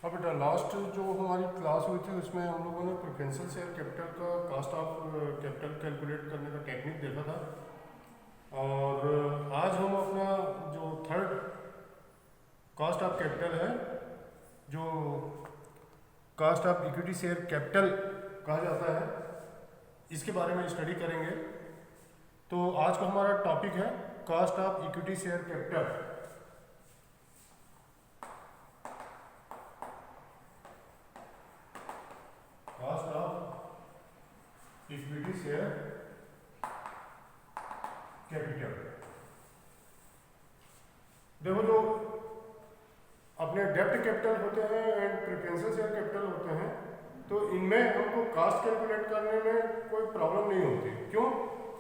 अब बेटा लास्ट जो हमारी क्लास हुई थी उसमें हम लोगों ने प्रेफरेंशियल शेयर कैपिटल का कास्ट ऑफ कैपिटल कैलकुलेट करने का टेक्निक देखा था। और आज हम अपना जो थर्ड कास्ट ऑफ कैपिटल है, जो cost of equity share capital कहा जाता है, इसके बारे में स्टडी करेंगे। तो आज का हमारा टॉपिक है cost of equity share capital. Cost of equity share capital. देखो, जो अपने डेब्ट कैपिटल होते हैं एंड प्रेफरेंशियल शेयर कैपिटल होते हैं, तो इनमें हमको कास्ट कैलकुलेट करने में कोई प्रॉब्लम नहीं होती। क्यों?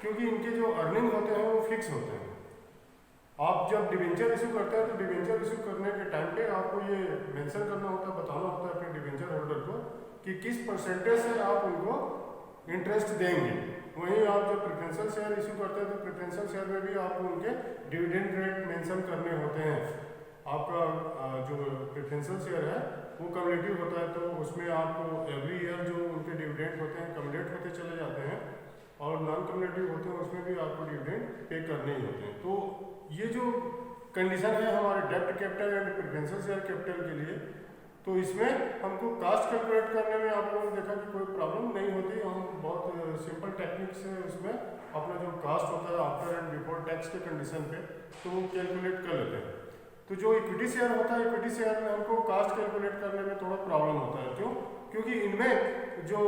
क्योंकि इनके जो अर्निंग होते हैं वो फिक्स होते हैं। आप जब डिवेंचर इशू करते हैं तो डिवेंचर इशू करने के टाइम पे आपको ये मेंशन करना होता है, बताना होता है अपने डिवेंचर होल्डर को कि किस परसेंटेज से आप उनको इंटरेस्ट देंगे। वहीं आप जब प्रेफरेंशियल शेयर इशू करते हैं तो प्रेफरेंशियल शेयर में भी आपको उनके डिविडेंड रेट मेंशन करने होते हैं। आपका जो प्रेफरेंशियल शेयर है वो कम्युलेटिव होता है, तो उसमें आपको एवरी ईयर जो उनके डिविडेंड होते हैं कम्युलेट होते चले जाते हैं, और नॉन कम्युलेटिव होते हैं उसमें भी आपको डिविडेंड पे करने ही होते हैं। तो ये जो कंडीशन है हमारे डेब्ट capital and preferential share capital के लिए, तो इसमें हमको कास्ट कैलकुलेट करने में आप लोगों ने देखा कि कोई प्रॉब्लम नहीं होती। हम बहुत सिंपल टेक्निक से उसमें अपना जो कास्ट होता है आफ्टर एंड बिफोर टैक्स के कंडीशन पे, तो वो कैलकुलेट कर लेते हैं। तो जो इक्विटी शेयर होता है, इक्विटी शेयर में हमको कास्ट कैलकुलेट करने में थोड़ा प्रॉब्लम होता है। क्यों? क्योंकि इनमें जो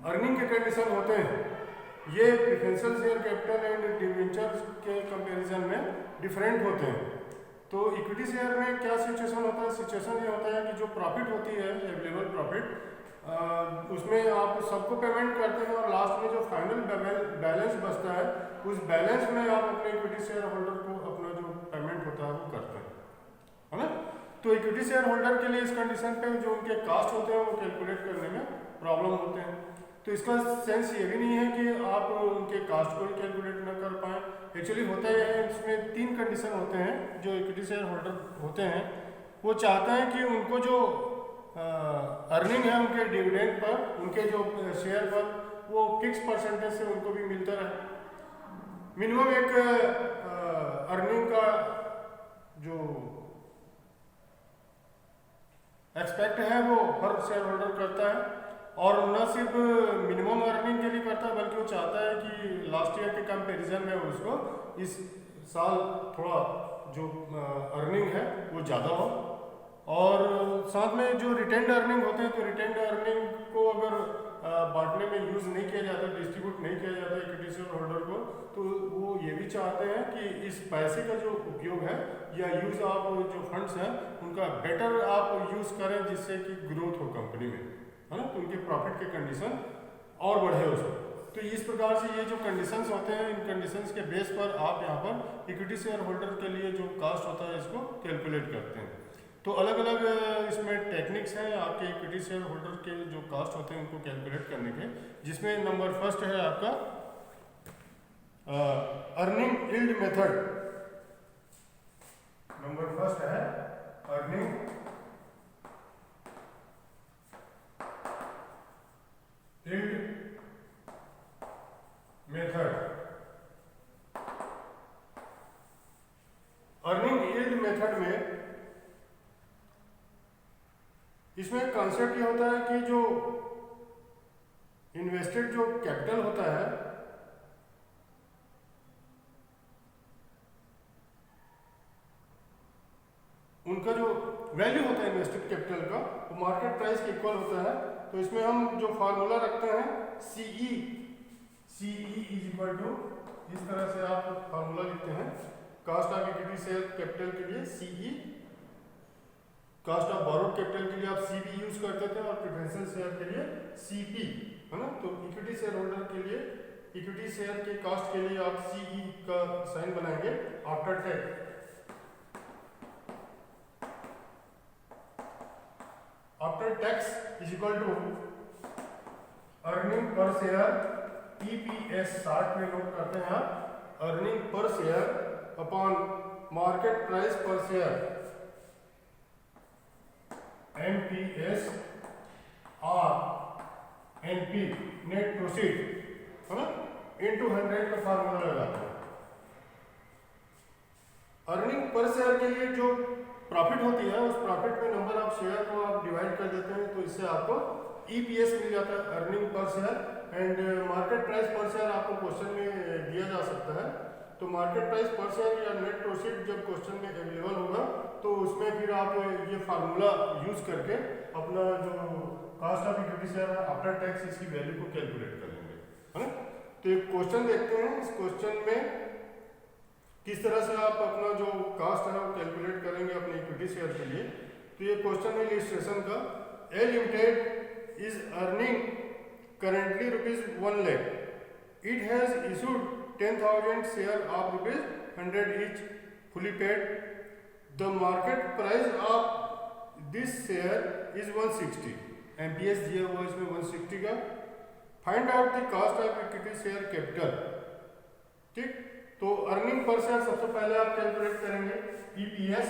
अर्निंग के कंडीशन होते हैं ये preferential share capital and debenture के कंपैरिजन में डिफरेंट होते हैं। तो इक्विटी शेयर में क्या सिचुएशन होता है? सिचुएशन ये होता है कि जो प्रॉफिट होती है, अवेलेबल प्रॉफिट, उसमें आप सबको पेमेंट करते हैं और लास्ट में जो फाइनल बैलेंस बचता है उस बैलेंस में आप अपने इक्विटी शेयर होल्डर को अपना जो पेमेंट होता है वो करते हैं, है ना। तो इक्विटी शेयर होल्डर के लिए इस कंडीशन पे जो उनके कास्ट होते हैं वो कैलकुलेट करने में प्रॉब्लम होते हैं। तो इसका सेंस ये भी नहीं है कि आप उनके कास्ट को ही कैलकुलेट न कर पाए। एक्चुअली होता है इसमें तीन कंडीशन होते हैं। जो इक्विटी शेयर होल्डर होते हैं वो चाहते हैं कि उनको जो अर्निंग है उनके डिविडेंड पर, उनके जो शेयर पर, वो फिक्स परसेंटेज से उनको भी मिलता रहे। मिनिमम एक अर्निंग का जो एक्सपेक्ट है वो हर शेयर होल्डर करता है, और न सिर्फ मिनिमम अर्निंग के लिए करता है बल्कि वो चाहता है कि लास्ट ईयर के कंपैरिजन में उसको इस साल थोड़ा जो अर्निंग है वो ज़्यादा हो। और साथ में जो रिटेंड अर्निंग होते हैं, तो रिटेंड अर्निंग को अगर बांटने में यूज़ नहीं किया जाता, डिस्ट्रीब्यूट नहीं किया जाता इक्विटी शेयर होल्डर को, तो वो ये भी चाहते हैं कि इस पैसे का जो उपयोग है या यूज़ आप जो फंड्स हैं उनका बेटर आप यूज़ करें, जिससे कि ग्रोथ हो कंपनी में, है ना। तो उनके प्रॉफिट के कंडीशन और बढ़े उसमें। तो इस प्रकार से ये जो कंडीशंस होते हैं, इन कंडीशंस के बेस पर आप यहाँ पर इक्विटी शेयर होल्डर के लिए जो कास्ट होता है इसको कैलकुलेट करते हैं। तो अलग अलग इसमें टेक्निक्स हैं आपके इक्विटी शेयर होल्डर के जो कास्ट होते हैं उनको कैलकुलेट करने के, जिसमें नंबर फर्स्ट है आपका earning yield method. Number first है earning yield method. Earning yield method में इसमें कॉन्सेप्ट ये होता है कि जो इन्वेस्टेड जो कैपिटल होता है उनका जो वैल्यू होता है इन्वेस्टेड कैपिटल का वो मार्केट प्राइस के इक्वल होता है। तो इसमें हम जो फार्मूला रखते हैं CE इज इक्वल टू, इस तरह से आप फार्मूला लिखते हैं cost of equity share capital के लिए CE, cost of borrowed capital के लिए आप CB यूज करते थे, और प्रेफरेंशियल शेयर के लिए CP, है ना। तो इक्विटी शेयर होल्डर के लिए, इक्विटी शेयर के कास्ट के लिए आप CE का साइन बनाएंगे after tax. After tax is equal to earning per share EPS, 60 में नोट करते हैं आप, earning per share upon market price per share MPS और NP नेट प्रोसीड है ना इनटू 100 का फार्मूला लगाते हैं। अर्निंग पर शेयर के लिए जो प्रॉफिट होती है उस प्रॉफिट में नंबर ऑफ शेयर को आप डिवाइड कर देते हैं तो इससे आपको EPS मिल जाता है, earning per share. And market price per share आपको क्वेश्चन में दिया जा सकता है, तो मार्केट प्राइस पर शेयर या नेट प्रोसीड जब क्वेश्चन में अवेलेबल होगा तो उसमें फिर आप ये फार्मूला यूज करके अपना जो कॉस्ट ऑफ इक्विटी शेयर है आफ्टर टैक्स इसकी वैल्यू को कैलकुलेट कर लेंगे, है ना। तो एक क्वेश्चन देखते हैं, इस क्वेश्चन में किस तरह से आप अपना जो कास्ट है वो कैलकुलेट करेंगे अपने इक्विटी शेयर के लिए। तो ये क्वेश्चन है इलस्ट्रेशन का। A limited is earning currently ₹1 lakh. It has issued 10,000 share of ₹100 each, fully paid. The market price of this share is 160. MPS दिया हुआ इसमें 160 का। Find out the cost of equity share capital. ठीक, तो earning per share सबसे पहले आप calculate करेंगे EPS।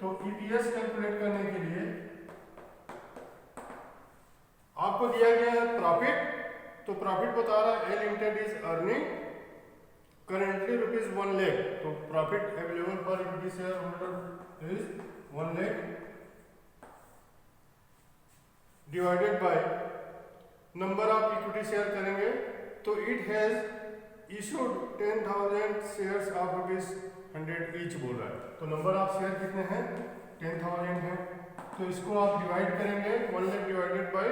तो EPS कैलकुलेट करने के लिए आपको दिया गया है प्रॉफिट, तो प्रॉफिट बता रहा है A limited is earning currently ₹1 lakh। तो profit available for equity share holder is 1 lakh divided by number of equity share करेंगे तो it has issued 10,000 shares of ₹100 each बोल रहा है। तो नंबर ऑफ शेयर कितने हैं 10,000 हैं, तो इसको आप डिवाइड करेंगे 1 lakh डिवाइडेड बाय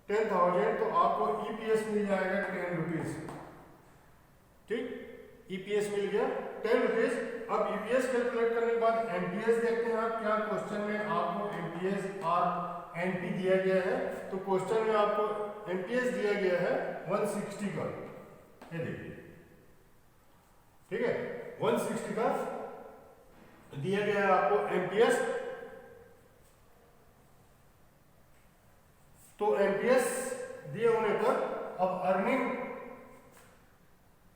10,000 तो आपको EPS मिल जाएगा 10 रुपीज। ठीक, EPS मिल गया 10 रुपीज। अब EPS कैलकुलेट करने के बाद MPS देखते हैं आप, क्या क्वेश्चन में आपको MPS और NP दिया गया है। तो क्वेश्चन में आपको MPS दिया गया है 160 का, ये देखिए, ठीक है 160 का दिया गया है आपको MPS। तो MPS दिए होने पर अब अर्निंग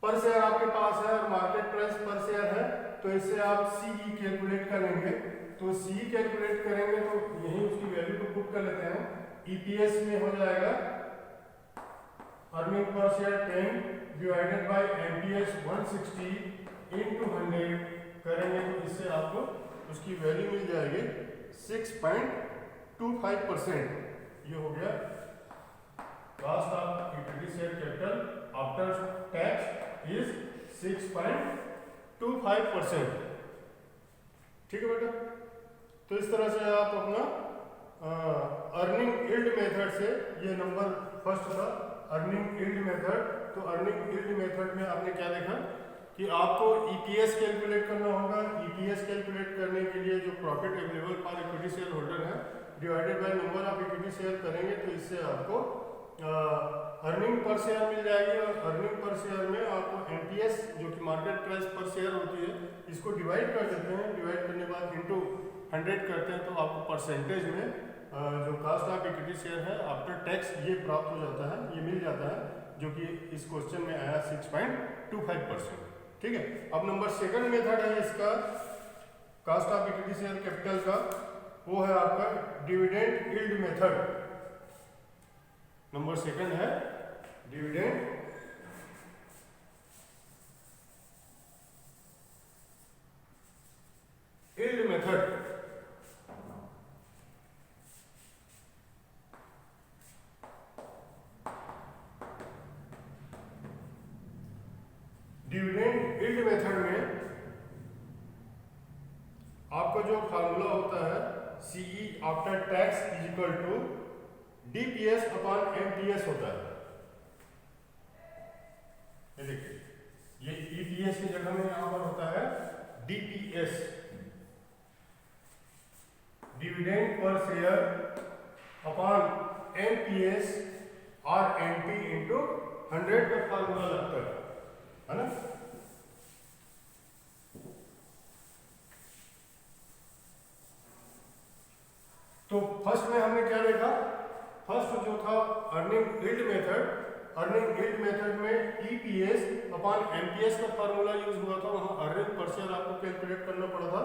पर शेयर आपके पास है और मार्केट प्राइस पर शेयर है, तो इससे आप CE कैलकुलेट करेंगे। तो CE कैलकुलेट करेंगे तो यही उसकी वैल्यू को पुट कर लेते हैं। EPS में हो जाएगा earning per share 10 divided by MPS 160 into 100 करेंगे तो इससे आपको उसकी वैल्यू मिल जाएगी 6.25%। ये हो गया cost of equity share capital after tax is 6.25%। ठीक है बेटा, तो इस तरह से आप अपना अर्निंग यील्ड मेथड से, ये नंबर फर्स्ट था अर्निंग यील्ड मेथड। तो अर्निंग यील्ड मेथड में आपने क्या देखा कि आपको EPS कैलकुलेट करना होगा। EPS कैलकुलेट करने के लिए जो profit available for equity share holder है divided by number of equity share करेंगे तो इससे आपको अर्निंग पर शेयर मिल जाएगी। और अर्निंग पर शेयर में आपको MPS जो कि मार्केट प्राइस पर शेयर होती है इसको डिवाइड कर देते हैं, डिवाइड करने के बाद इनटू 100 करते हैं तो आपको परसेंटेज में जो कॉस्ट ऑफ इक्विटी शेयर है आफ्टर टैक्स ये प्राप्त हो जाता है, ये मिल जाता है, जो कि इस क्वेश्चन में आया 6.25%। ठीक है, अब नंबर सेकंड मेथड है इसका cost of equity share capital का, वो है आपका dividend yield method. Number second है dividend yield method. Dividend yield method में आपका जो फार्मूला होता है CE after tax is equal to DPS upon MPS होता है। ये देखिए, ये EPS की जगह में यहां पर होता है DPS, dividend per share upon MPS और NP इंटू 100 का फार्मूला लगता है ना। तो फर्स्ट में हमने क्या देखा, फर्स्ट जो था earning yield method, earning yield method में ईपीएस अपॉन एमपीएस का फार्मूला यूज हुआ था, वहाँ अर्निंग पर शेयर आपको कैलकुलेट करना पड़ा था।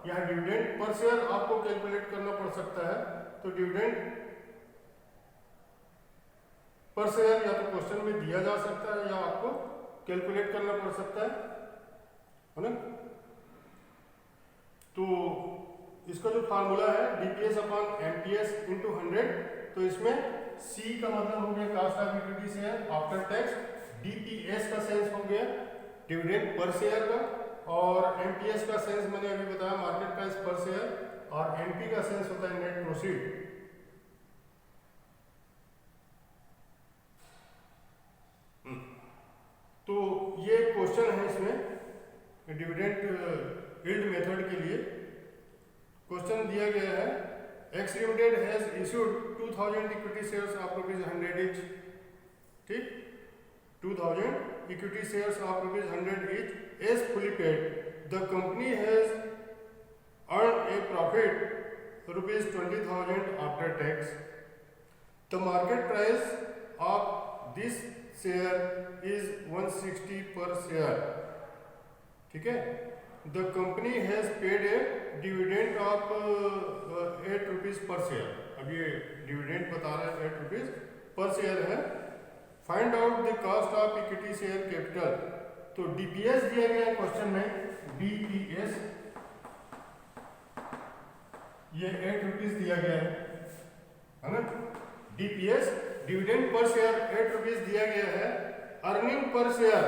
यहाँ डिविडेंड पर शेयर आपको कैलकुलेट करना पड़ सकता है। तो डिविडेंड पर शेयर या तो क्वेश्चन में दिया जा सकता है या आपको कैलकुलेट करना पड़ सकता है ना। तो इसका जो फार्मूला है डीपीएस अपॉन एमपीएस इंटू 100, तो इसमें सी का मतलब हो गया cost of equity share after tax, DPS का सेंस हो गया डिविडेंड पर शेयर का, और एमपीएस का सेंस मैंने अभी बताया मार्केट प्राइस पर शेयर, और एमपी का सेंस होता है नेट प्रोसीड। तो ये क्वेश्चन है इसमें डिविडेंड यील्ड मेथड के लिए। क्वेश्चन दिया गया है X limited has issued 2000 equity shares of ₹100 each, ठीक, 2000 equity shares of ₹100 each as fully paid. The company has earn a profit ₹20,000 after tax. The market price of this share is 160 per share, ठीक है। The company has paid a dividend of ₹8 per share. अब ये dividend बता रहा है ₹8 per share है। Find out the cost of equity share capital. तो DPS दिया गया है क्वेश्चन में, डीपीएस ये ₹8 दिया गया है ना। डीपीएस डिविडेंड पर शेयर ₹8 दिया गया है। Earning per share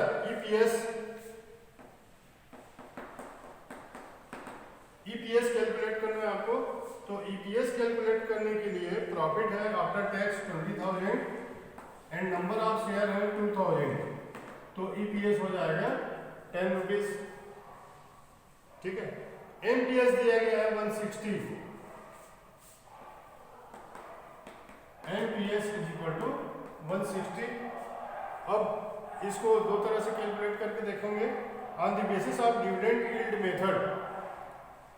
EPS calculate करना है आपको। तो ईपीएस कैलकुलेट करने के लिए प्रॉफिट है after tax 20,000 and number of share है 2000, तो ईपीएस हो जाएगा ₹10, ठीक है। एमपीएस दिया गया है 160, एमपीएस इज इक्वल टू 160। अब इसको दो तरह से कैलकुलेट करके देखेंगे on the basis of dividend yield method.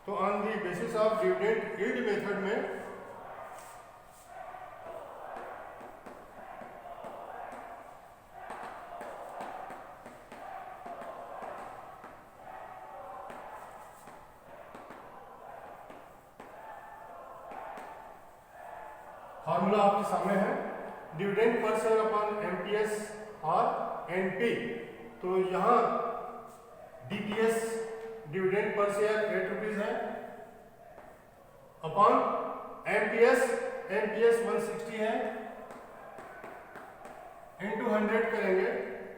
तो on the basis of dividend yield method में फार्मूला आपके सामने है dividend per share upon MPS और एनपी। तो यहाँ डीपीएस डिविडेंड पर शेयर ₹8 है अपॉन एमपीएस 160 है, इनटू 100 करेंगे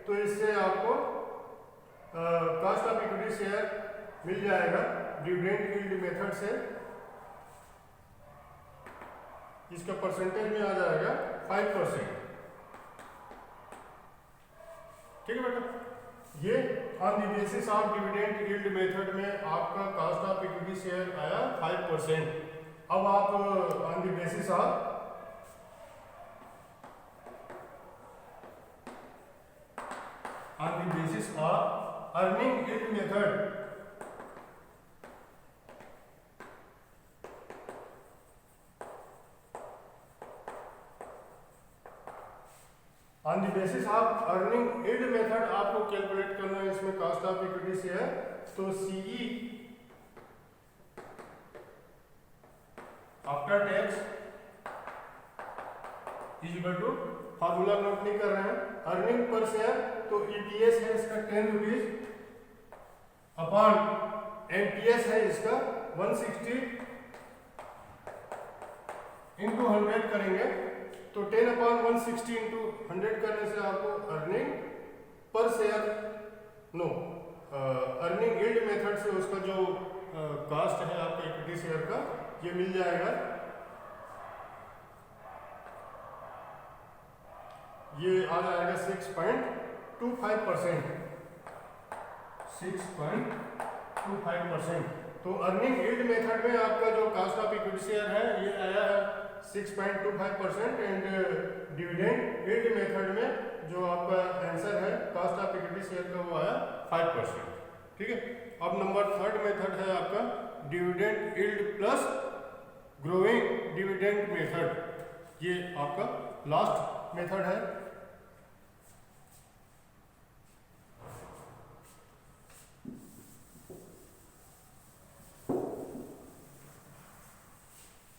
तो इससे आपको कॉस्ट ऑफ इक्विटी शेयर मिल जाएगा डिविडेंड यील्ड मेथड से। इसका परसेंटेज में आ जाएगा 5%, ठीक है बेटा। ये on the basis of dividend yield method में आपका कॉस्ट ऑफ इक्विटी शेयर आया 5%। अब आप on the basis of earning yield method on the basis of earning yield method आपको कैलकुलेट करना है इसमें कॉस्ट ऑफ इक्विटी शेयर। तो CE after tax is equal to, formula note नहीं कर रहे हैं, अर्निंग पर शेयर, तो ईपीएस है इसका ₹10 अपॉन एमपीएस है इसका 160 इंटू 100 करेंगे तो 10 अपॉन 160 इंटू 100 करने से आपको earning per share earning yield method से उसका जो कॉस्ट है आपका इक्विटी शेयर का ये मिल जाएगा। ये आ जाएगा 6.25%, 6.25%। तो अर्निंग यील्ड मेथड में आपका जो कॉस्ट ऑफ इक्विटी शेयर है ये आया है 6.25% एंड डिविडेंड यील्ड मेथड में जो आपका आंसर है कॉस्ट ऑफ इक्विटी शेयर का वो आया 5%, ठीक है। अब नंबर 3rd मेथड है आपका dividend yield plus growing dividend method. ये आपका लास्ट मेथड है।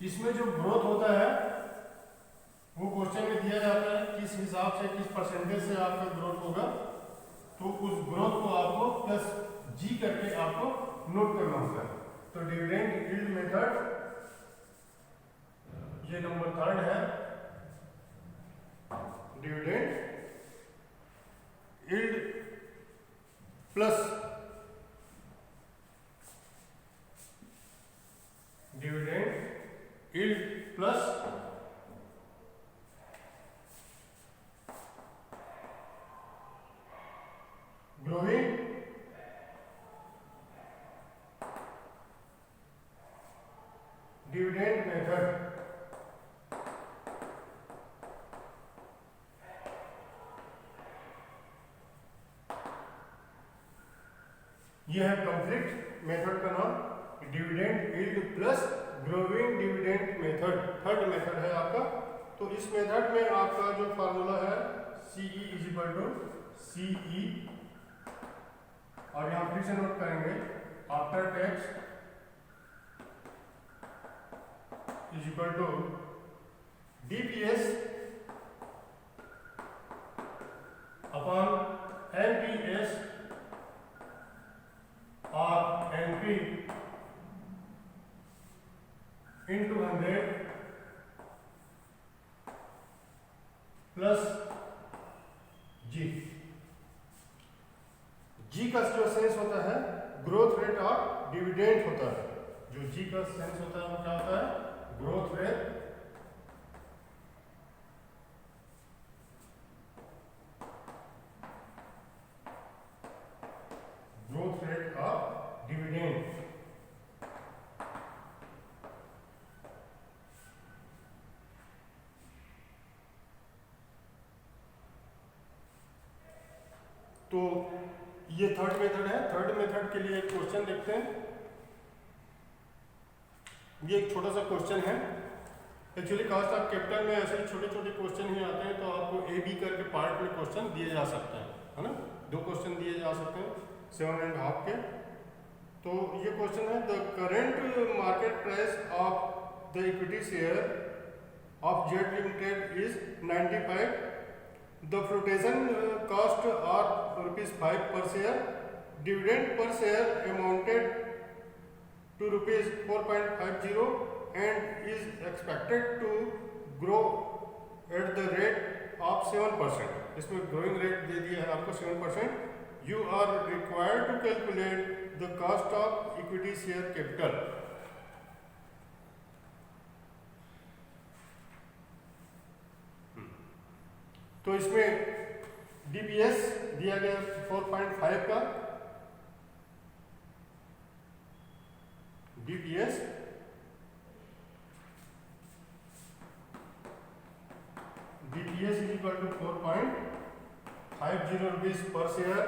इसमें जो ग्रोथ होता है वो क्वेश्चन में दिया जाता है किस हिसाब से, किस परसेंटेज से आपका ग्रोथ होगा, तो उस ग्रोथ को आपको प्लस जी करके आपको नोट करना होता है। तो डिविडेंड यील्ड मेथड, ये नंबर 3 है, dividend yield plus dividend yield plus growing dividend method. यह है कंप्लीट मेथड का नाम, dividend yield plus growing dividend method, third method है आपका। तो इस मेथड में आपका जो फार्मूला है CE CE, और यहां फिर से नोट करेंगे after tax DPS upon NPS और NP into 100 प्लस जी का जो सेंस होता है ग्रोथ रेट ऑफ डिविडेंड होता है। जो जी का सेंस होता है वो क्या होता है, ग्रोथ रेट ऑफ डिविडेंड। तो ये थर्ड मेथड है। थर्ड मेथड के लिए एक क्वेश्चन देखते हैं। ये एक छोटा सा क्वेश्चन है। एक्चुअली कास्ट ऑफ कैपिटल में ऐसे छोटे छोटे क्वेश्चन ही आते हैं, तो आपको A B करके पार्ट में क्वेश्चन दिए जा सकते हैं, है ना। 2 क्वेश्चन दिए जा सकते हैं 7.5 के। तो ये क्वेश्चन है, the current market price of the equity share of Jet limited is 95, the flotation cost are ₹5 per share, dividend per share amounted to ₹4.50 and is expected to grow at the rate of 7%. इसमें growing rate दे दिया है आपको 7%. You are required to calculate the cost of equity share capital. तो इसमें DPS दिया गया 4.5 का, DPS is equal to 4.50 rupees per share.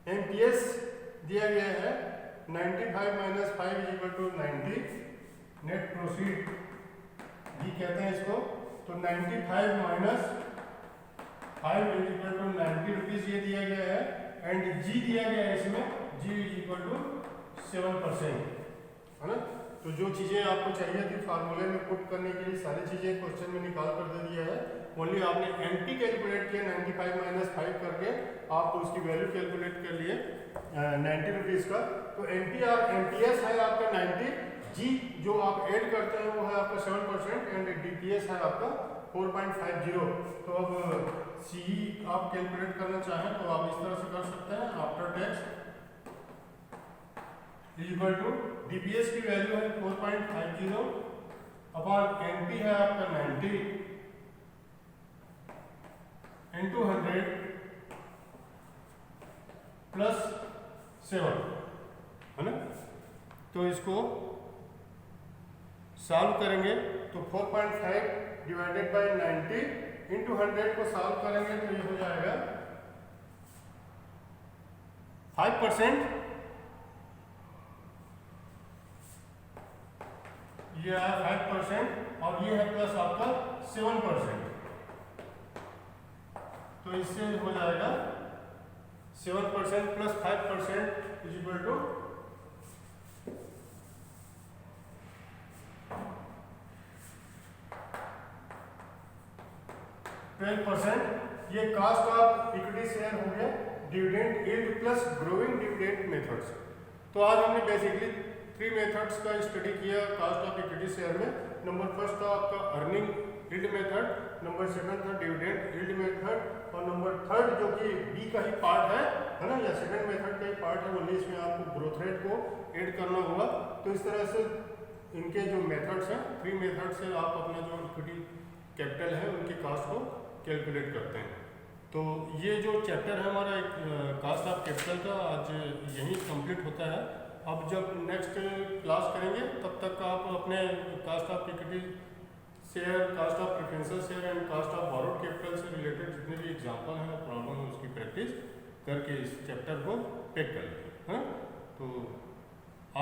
MPS दिया गया है 95 minus 5 is equal to 90. Net proceed जी कहते हैं इसको। तो 95 minus 5 is equal to 90 rupees ये दिया गया है, एंड जी दिया गया है इसमें, जी इज इक्वल टू 7%, है ना। तो जो चीज़ें आपको चाहिए थी फार्मूले में पुट करने के लिए सारी चीज़ें क्वेश्चन में निकाल कर दे दिया है। ओनली आपने एनपी कैलकुलेट किया 95 minus 5 करके, आप उसकी वैल्यू कैलकुलेट कर लिए 90 रुपीज़ का। तो एनपी और एमपीएस है आपका 90, जी जो आप ऐड करते हैं वो है आपका 7%, एंड डीपीएस है आपका 4.50। तो अब सीई आप कैलकुलेट करना चाहें तो आप इस तरह से कर सकते हैं, after tax equal to DPS की वैल्यू है 4.50 अपॉन एनपी है आपका 90 इंटू 100 प्लस 7, है ना। तो इसको सॉल्व करेंगे तो 4.5 डिवाइडेड बाय 90 इंटू 100 को सॉल्व करेंगे तो ये हो जाएगा 5%, ये है 5%, और ये है प्लस आपका 7%। तो इससे हो जाएगा 7% प्लस 5% इज इक्वल टू 12%। ये कास्ट ऑफ इक्विटी शेयर हो गया dividend yield plus growing dividend methods. तो आज हमने बेसिकली 3 मेथड्स का स्टडी किया कास्ट ऑफ इक्विटी शेयर में। नंबर फर्स्ट था आपका earning yield method, number second था डिविडेंड यील्ड मेथड, और नंबर थर्ड जो कि बी का ही पार्ट है ना, या सेकंड मेथड का ही पार्ट है, ओनली इसमें आपको ग्रोथ रेट को ऐड करना होगा। तो इस तरह से इनके जो मेथड्स हैं, 3 मेथड से आप अपना जो इक्विटी कैपिटल है उनकी कास्ट को कैलकुलेट करते हैं। तो ये जो चैप्टर है हमारा कास्ट ऑफ कैपिटल का आज यहीं कंप्लीट होता है। अब जब नेक्स्ट क्लास करेंगे तब तक आप अपने cost of equity share, cost of preferential share and cost of borrowed capital से रिलेटेड जितने भी एग्जांपल हैं प्रॉब्लम है उसकी प्रैक्टिस करके इस चैप्टर को टेक कर लेंगे। हाँ, तो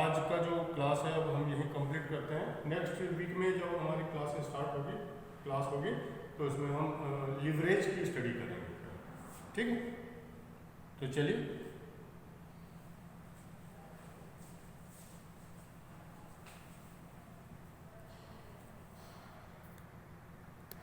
आज का जो क्लास है अब हम यहीं कंप्लीट करते हैं। नेक्स्ट वीक में जब हमारी क्लास होगी तो इसमें हम लिवरेज की स्टडी करेंगे। ठीक है, तो चलिए